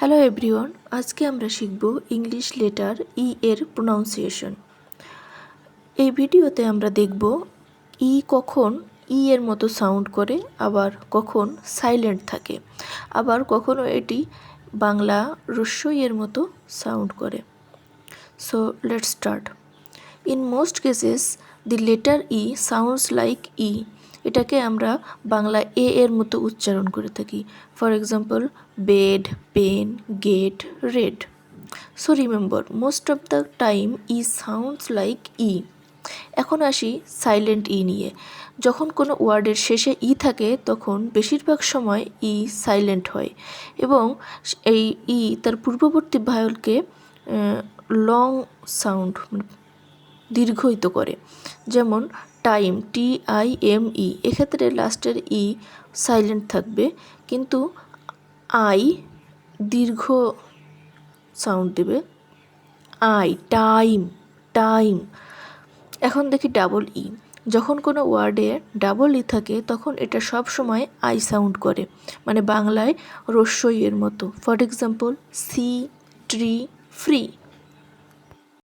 Hello everyone, আজকে আমরা শিখব ইংলিশ লেটার ই এর প্রোনাউন্সিয়েশন। এই ভিডিওতে আমরা দেখব ই কখন ই এর মতো সাউন্ড করে, আবার কখন সাইলেন্ট থাকে, আবার কখনো এটি বাংলা হ্রস্ব এর মতো সাউন্ড করে। So let's start. In most cases the letter E sounds like E. এটাকে আমরা বাংলা এ এর মতো উচ্চারণ করে থাকি। For example, bed, pen, get, red. So remember, most of the time E sounds like E. এখন আসি সাইলেন্ট ই নিয়ে। যখন কোনো ওয়ার্ডের শেষে ই থাকে তখন বেশিরভাগ সময় ই সাইলেন্ট হয় এবং এই ই তার পূর্ববর্তী ভায়োলকে লং সাউন্ড দীর্ঘয়িত করে। যেমন টাইম, TIME, এক্ষেত্রে লাস্টের ই সাইলেন্ট থাকবে, কিন্তু আই দীর্ঘ সাউন্ড দেবে। I, time, time. এখন দেখি ডাবল ই। যখন কোনো ওয়ার্ডে ডাবল ই থাকে তখন এটা সব সময় আই সাউন্ড করে, মানে বাংলায় হ্রস্ব এর মতো। For example, sea, tree, free.